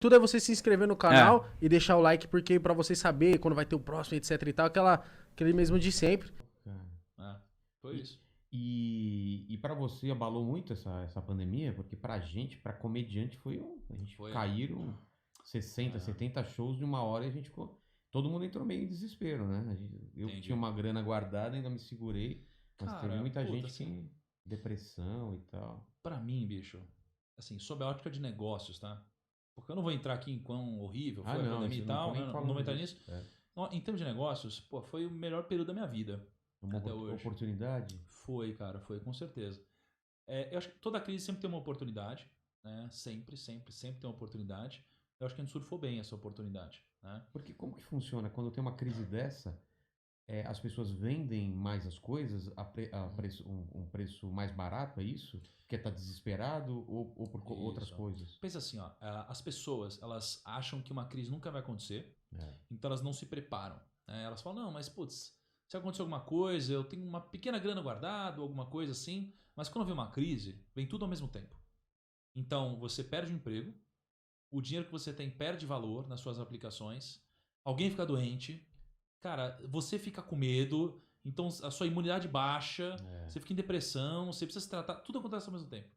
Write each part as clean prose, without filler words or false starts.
Tudo é você se inscrever no canal e deixar o like, porque pra você saber quando vai ter o próximo, etc e tal, aquele mesmo de sempre. Foi E- isso. E para você abalou muito essa pandemia? Porque pra gente, pra comediante, a gente Foi, caíram 60, 70 shows de uma hora e a gente ficou. Todo mundo entrou meio em desespero, né? Eu Entendi. tinha uma grana guardada, ainda me segurei, mas Cara, teve muita puta, gente assim, que. Depressão e tal. Pra mim, bicho, assim, sob a ótica de negócios, tá? Porque eu não vou entrar aqui em quão horrível foi a Não, pandemia isso e eu não tô tal, nem né? Não falando vou entrar disso. nisso. É Em termos de negócios, pô, foi o melhor período da minha vida uma até hoje. oportunidade. Foi, cara, foi, com certeza. Eu acho que toda crise sempre tem uma oportunidade, né? Sempre, sempre, sempre tem uma oportunidade. Eu acho que a gente surfou bem essa oportunidade, né? Porque como que funciona? Quando tem uma crise dessa, as pessoas vendem mais as coisas a um preço mais barato, é isso? Porque tá desesperado ou por outras Isso. coisas? Pensa assim, ó, as pessoas, elas acham que uma crise nunca vai acontecer, É. então elas não se preparam, né? Elas falam, não, mas putz, se acontecer alguma coisa, eu tenho uma pequena grana guardada, alguma coisa assim, mas quando vem uma crise, vem tudo ao mesmo tempo. Então, você perde o emprego, o dinheiro que você tem perde valor nas suas aplicações, alguém fica doente, cara, você fica com medo, então a sua imunidade baixa, você fica em depressão, você precisa se tratar, tudo acontece ao mesmo tempo.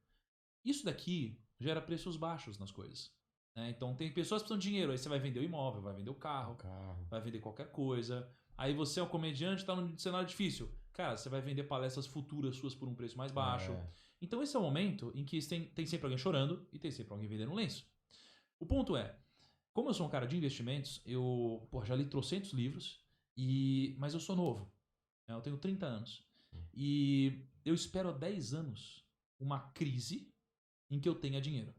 Isso daqui gera preços baixos nas coisas, né? Então tem pessoas que precisam de dinheiro, aí você vai vender o imóvel, vai vender o carro, vai vender qualquer coisa. Aí você é um comediante, está num cenário difícil. Cara, você vai vender palestras futuras suas por um preço mais baixo. Então esse é o momento em que tem sempre alguém chorando e tem sempre alguém vendendo um lenço. O ponto é, como eu sou um cara de investimentos, eu já li trocentos livros, mas eu sou novo, né? Eu tenho 30 anos. E eu espero há 10 anos uma crise em que eu tenha dinheiro.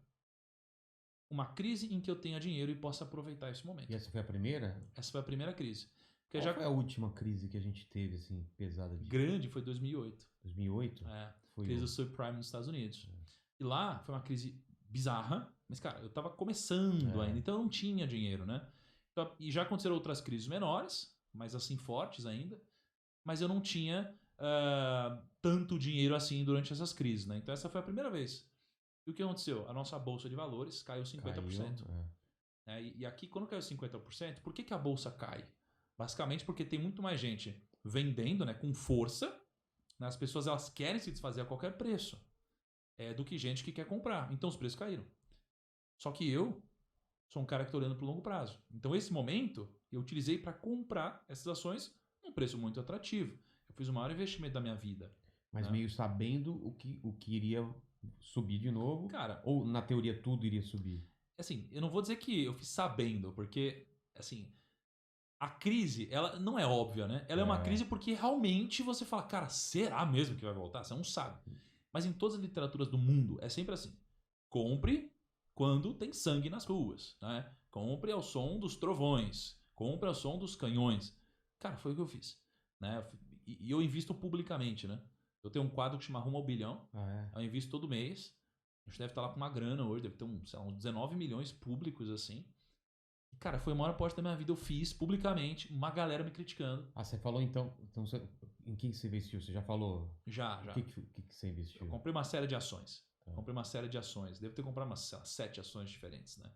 Uma crise em que eu tenha dinheiro e possa aproveitar esse momento. E essa foi a primeira? Essa foi a primeira crise. Porque Qual foi a última crise que a gente teve, assim, pesada? Grande foi 2008. 2008? Foi crise do subprime nos Estados Unidos. E lá foi uma crise bizarra, mas, cara, eu tava começando ainda, então eu não tinha dinheiro, né? Então, e já aconteceram outras crises menores, mas assim, fortes ainda, mas eu não tinha tanto dinheiro assim durante essas crises, né? Então essa foi a primeira vez. E o que aconteceu? A nossa bolsa de valores caiu 50%. E aqui, quando caiu 50%, por que a bolsa cai? Basicamente porque tem muito mais gente vendendo, né, com força, né, as pessoas elas querem se desfazer a qualquer preço, do que gente que quer comprar. Então os preços caíram. Só que eu sou um cara que está olhando para o longo prazo. Então esse momento eu utilizei para comprar essas ações num preço muito atrativo. Eu fiz o maior investimento da minha vida. Mas meio sabendo o que iria subir de novo? Cara, ou na teoria tudo iria subir? Assim, eu não vou dizer que eu fiz sabendo, porque, assim, a crise, ela não é óbvia, né? Ela é uma crise porque realmente você fala, cara, será mesmo que vai voltar? Você não sabe. Mas em todas as literaturas do mundo é sempre assim. Compre quando tem sangue nas ruas, né? Compre ao som dos trovões. Compre ao som dos canhões. Cara, foi o que eu fiz, né? E eu invisto publicamente, né? Eu tenho um quadro que chama Rumo ao Bilhão. Eu invisto todo mês. A gente deve estar lá com uma grana hoje, deve ter sei lá, uns 19 milhões públicos assim. E, cara, foi a maior aposta da minha vida. Eu fiz publicamente, uma galera me criticando. Você falou então em que você investiu? Você já falou? Já. O que você investiu? Eu comprei uma série de ações. Devo ter comprado umas 7 ações diferentes, né?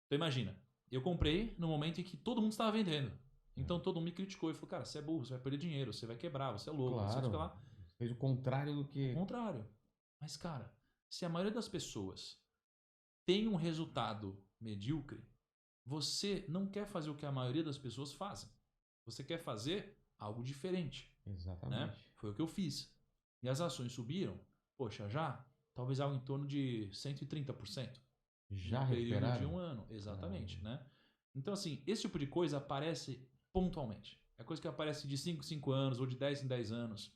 Então imagina, eu comprei no momento em que todo mundo estava vendendo. Então todo mundo me criticou e falou, cara, você é burro, você vai perder dinheiro, você vai quebrar, você é louco, você fica lá. Fez o contrário do que... O contrário. Mas, cara, se a maioria das pessoas tem um resultado medíocre, você não quer fazer o que a maioria das pessoas fazem. Você quer fazer algo diferente. Exatamente. Né? Foi o que eu fiz. E as ações subiram, talvez algo em torno de 130%. Já no período recuperaram? de um ano. Exatamente, né? Então, assim, esse tipo de coisa aparece pontualmente. É coisa que aparece de 5 em 5 anos ou de 10 em 10 anos.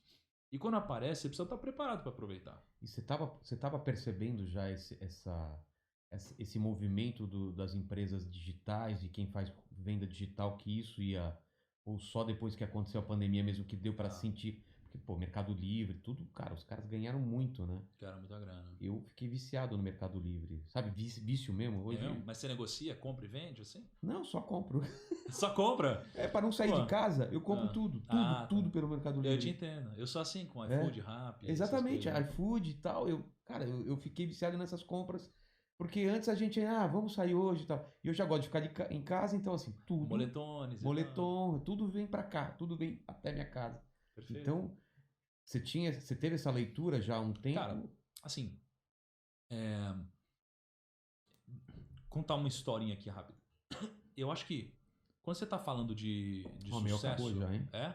E quando aparece, você precisa estar preparado para aproveitar. E você tava percebendo já esse movimento das empresas digitais, de quem faz venda digital, que isso ia... Ou só depois que aconteceu a pandemia mesmo que deu para sentir... Porque, pô, Mercado Livre, tudo, cara, os caras ganharam muito, né? Ganharam muita grana. Eu fiquei viciado no Mercado Livre. Sabe, vício mesmo? Hoje... Mas você negocia, compra e vende, assim? Não, só compro. Só compra? Para não sair de casa, eu compro tudo pelo Mercado Livre. Eu te entendo. Eu sou assim com iFood, Rappi. Exatamente, iFood e tal. Cara, eu fiquei viciado nessas compras. Porque antes a gente, vamos sair hoje e tal. E eu já gosto de ficar em casa, então assim, tudo, Moletones. moletom, tudo vem pra cá, tudo vem até minha casa. Perfeito. Então, você teve essa leitura já há um tempo? Cara, assim, contar uma historinha aqui rápida. Eu acho que quando você tá falando de Ó, meu sucesso... acabou já, hein? É? É,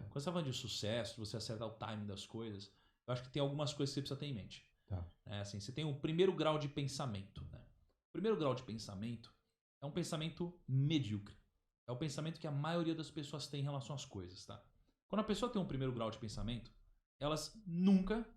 Quando você tá falando de sucesso, você acertar o timing das coisas, eu acho que tem algumas coisas que você precisa ter em mente. tá. Assim, você tem o primeiro grau de pensamento. Né? O primeiro grau de pensamento é um pensamento medíocre. É o pensamento que a maioria das pessoas tem em relação às coisas. Tá? Quando a pessoa tem um primeiro grau de pensamento, elas nunca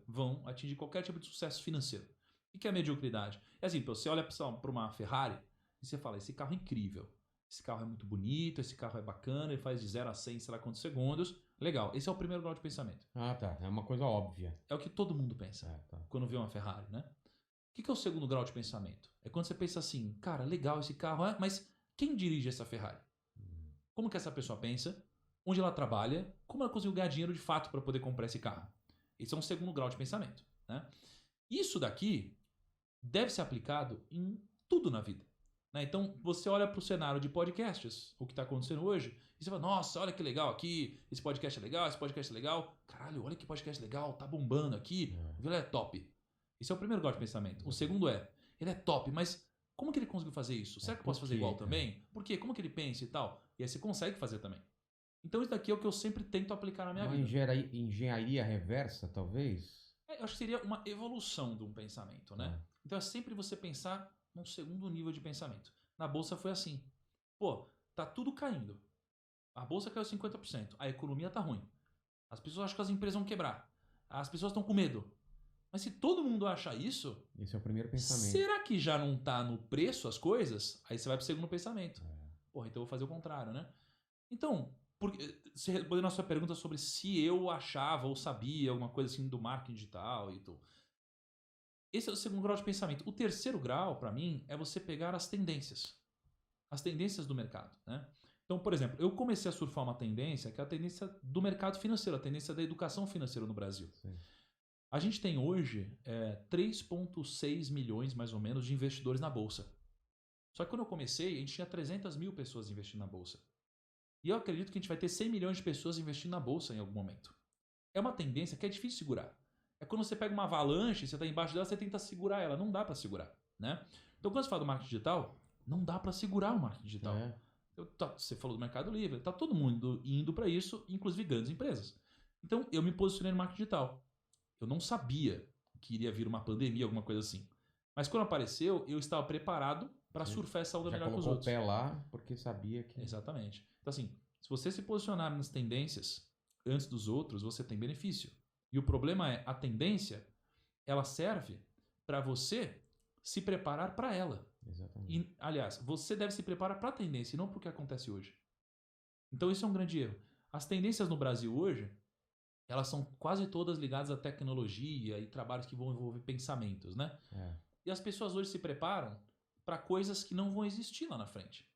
vão atingir qualquer tipo de sucesso financeiro. O que é a mediocridade? É assim, você olha para uma Ferrari e você fala, esse carro é incrível. Esse carro é muito bonito, esse carro é bacana, ele faz de 0 a 100, sei lá quantos segundos. Legal, esse é o primeiro grau de pensamento. Ah, tá. É uma coisa óbvia. É o que todo mundo pensa Tá. quando vê uma Ferrari, né? O que é o segundo grau de pensamento? É quando você pensa assim, cara, legal esse carro, mas quem dirige essa Ferrari? Como que essa pessoa pensa? Onde ela trabalha? Como ela conseguiu ganhar dinheiro de fato para poder comprar esse carro? Esse é um segundo grau de pensamento. Né? Isso daqui deve ser aplicado em tudo na vida. Né? Então, você olha para o cenário de podcasts, o que está acontecendo hoje, e você fala, nossa, olha que legal aqui, esse podcast é legal, esse podcast é legal. Caralho, olha que podcast legal, tá bombando aqui, ele é top. Esse é o primeiro grau de pensamento. O segundo é, ele é top, mas como que ele conseguiu fazer isso? Será que eu posso fazer igual também? Por quê? Como que ele pensa e tal? E aí você consegue fazer também. Então isso daqui é o que eu sempre tento aplicar na minha vida. Engenharia reversa, talvez? Eu acho que seria uma evolução de um pensamento, né? Então é sempre você pensar num segundo nível de pensamento. Na bolsa foi assim. Pô, tá tudo caindo. A bolsa caiu 50%. A economia tá ruim. As pessoas acham que as empresas vão quebrar. As pessoas estão com medo. Mas se todo mundo acha isso... Esse é o primeiro pensamento. Será que já não tá no preço as coisas? Aí você vai pro segundo pensamento. Porra, então eu vou fazer o contrário, né? Então, se respondendo a sua pergunta sobre se eu achava ou sabia alguma coisa assim do marketing digital e tudo. Esse é o segundo grau de pensamento. O terceiro grau, para mim, é você pegar as tendências. As tendências do mercado, né? Então, por exemplo, eu comecei a surfar uma tendência que é a tendência do mercado financeiro, a tendência da educação financeira no Brasil. Sim. A gente tem hoje 3,6 milhões, mais ou menos, de investidores na Bolsa. Só que quando eu comecei, a gente tinha 300 mil pessoas investindo na Bolsa. E eu acredito que a gente vai ter 100 milhões de pessoas investindo na Bolsa em algum momento. É uma tendência que é difícil de segurar. É quando você pega uma avalanche, você está embaixo dela, você tenta segurar ela. Não dá para segurar, né? Então, quando você fala do marketing digital, não dá para segurar o marketing digital. Você falou do Mercado Livre, tá todo mundo indo para isso, inclusive grandes empresas. Então, eu me posicionei no marketing digital. Eu não sabia que iria vir uma pandemia, alguma coisa assim. Mas quando apareceu, eu estava preparado para surfar essa onda melhor que os outros. Já colocou o pé lá porque sabia que... Exatamente. Então, assim, se você se posicionar nas tendências antes dos outros, você tem benefício. E o problema é, a tendência, ela serve para você se preparar para ela. Exatamente. E, aliás, você deve se preparar para a tendência e não para o que acontece hoje. Então, isso é um grande erro. As tendências no Brasil hoje, elas são quase todas ligadas à tecnologia e trabalhos que vão envolver pensamentos, né? E as pessoas hoje se preparam para coisas que não vão existir lá na frente.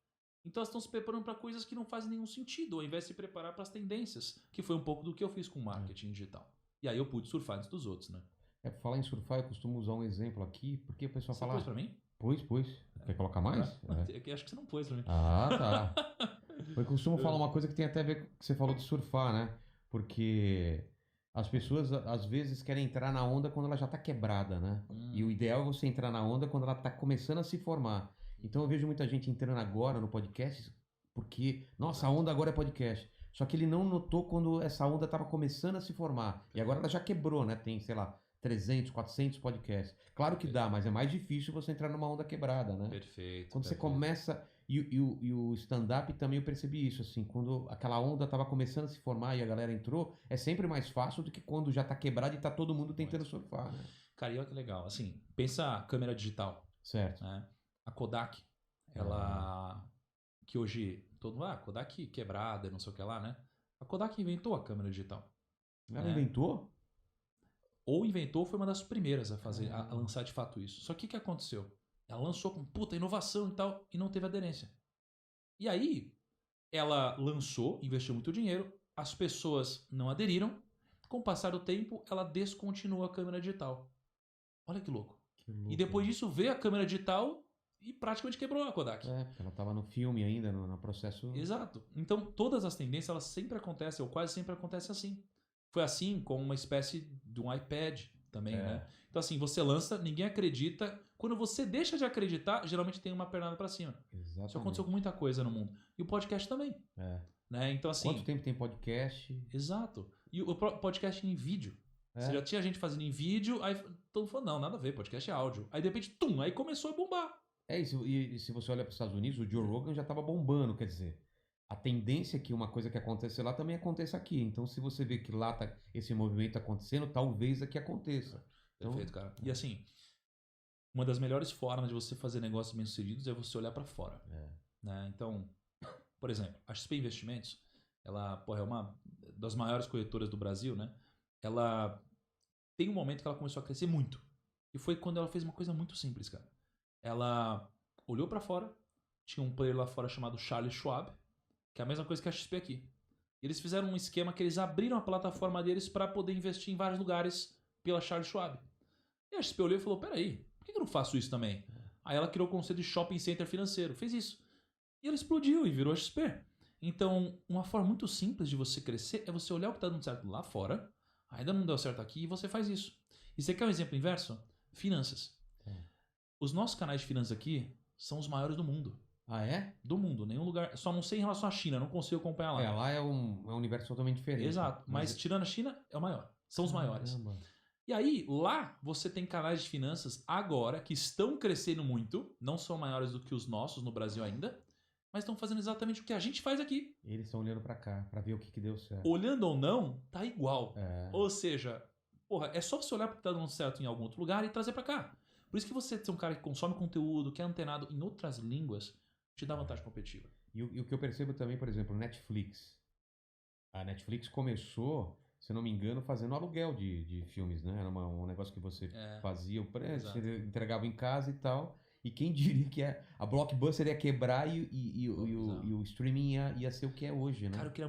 Então elas estão se preparando para coisas que não fazem nenhum sentido, ao invés de se preparar para as tendências, que foi um pouco do que eu fiz com o marketing digital. E aí eu pude surfar antes dos outros, né? Pra falar em surfar, eu costumo usar um exemplo aqui, porque o pessoal fala... Você pôs pra mim? Pôs. Quer colocar mais? Acho que você não pôs pra mim. Ah, tá. Eu costumo falar uma coisa que tem até a ver com o que você falou de surfar, né? Porque as pessoas, às vezes, querem entrar na onda quando ela já tá quebrada, né? E o ideal é você entrar na onda quando ela tá começando a se formar. Então eu vejo muita gente entrando agora no podcast porque, nossa, a onda agora é podcast. Só que ele não notou quando essa onda estava começando a se formar. E agora ela já quebrou, né? Tem, sei lá, 300, 400 podcasts. Claro que dá, mas é mais difícil você entrar numa onda quebrada, né? Perfeito. Quando você começa... E o stand-up também eu percebi isso, assim, quando aquela onda estava começando a se formar e a galera entrou, é sempre mais fácil do que quando já tá quebrado e tá todo mundo tentando surfar, né? Cara, e olha que legal. Assim, pensa a câmera digital. Certo. Né? A Kodak, ela... Que hoje... Kodak quebrada, não sei o que lá, né? A Kodak inventou a câmera digital. Ela inventou? Ou inventou, foi uma das primeiras a lançar de fato isso. Só que o que aconteceu? Ela lançou com puta inovação e tal, e não teve aderência. E aí, ela lançou, investiu muito dinheiro, as pessoas não aderiram, com o passar do tempo, ela descontinuou a câmera digital. Olha que louco. E depois disso veio a câmera digital e praticamente quebrou a Kodak. Porque ela tava no filme ainda, no processo... Exato. Então, todas as tendências, elas sempre acontecem, ou quase sempre acontecem assim. Foi assim com uma espécie de um iPad também, né? Então, assim, você lança, ninguém acredita. Quando você deixa de acreditar, geralmente tem uma pernada pra cima. Exatamente. Isso aconteceu com muita coisa no mundo. E o podcast também. Né? Então, assim... Quanto tempo tem podcast? Exato. E o podcast em vídeo. Você já tinha gente fazendo em vídeo, aí todo mundo falou, não, nada a ver, podcast é áudio. Aí, de repente, aí começou a bombar. Isso. E se você olha para os Estados Unidos, o Joe Rogan já estava bombando, quer dizer... A tendência é que uma coisa que acontece lá também aconteça aqui. Então, se você vê que lá tá esse movimento acontecendo, talvez aqui aconteça. Perfeito, cara. E assim, uma das melhores formas de você fazer negócios bem-sucedidos é você olhar para fora. Né? Então, por exemplo, a XP Investimentos, ela é uma das maiores corretoras do Brasil, né? Ela tem um momento que ela começou a crescer muito. E foi quando ela fez uma coisa muito simples, cara. Ela olhou para fora, tinha um player lá fora chamado Charles Schwab, que é a mesma coisa que a XP aqui. E eles fizeram um esquema que eles abriram a plataforma deles para poder investir em vários lugares pela Charles Schwab. E a XP olhou e falou, peraí, por que eu não faço isso também? Aí ela criou o conceito de shopping center financeiro, fez isso. E ela explodiu e virou a XP. Então, uma forma muito simples de você crescer é você olhar o que está dando certo lá fora, ainda não deu certo aqui, e você faz isso. E você quer um exemplo inverso? Finanças. Os nossos canais de finanças aqui são os maiores do mundo. Ah, é? Do mundo, nenhum lugar. Só não sei em relação à China, não consigo acompanhar lá. Lá é um universo totalmente diferente. Exato, mas tirando a China, é o maior. São os maiores. E aí, lá você tem canais de finanças agora que estão crescendo muito, não são maiores do que os nossos no Brasil ainda, mas estão fazendo exatamente o que a gente faz aqui. Eles estão olhando pra cá, pra ver o que deu certo. Olhando ou não, tá igual. Ou seja, é só você olhar porque tá dando certo em algum outro lugar e trazer pra cá. Por isso que você ser um cara que consome conteúdo, que é antenado em outras línguas, te dá vantagem competitiva. E o que eu percebo também, por exemplo, Netflix. A Netflix começou, se eu não me engano, fazendo aluguel de filmes, né? Era um negócio que você fazia o preço, você entregava em casa e tal. E quem diria que a Blockbuster ia quebrar e o streaming ia ser o que é hoje, né? Cara, eu queria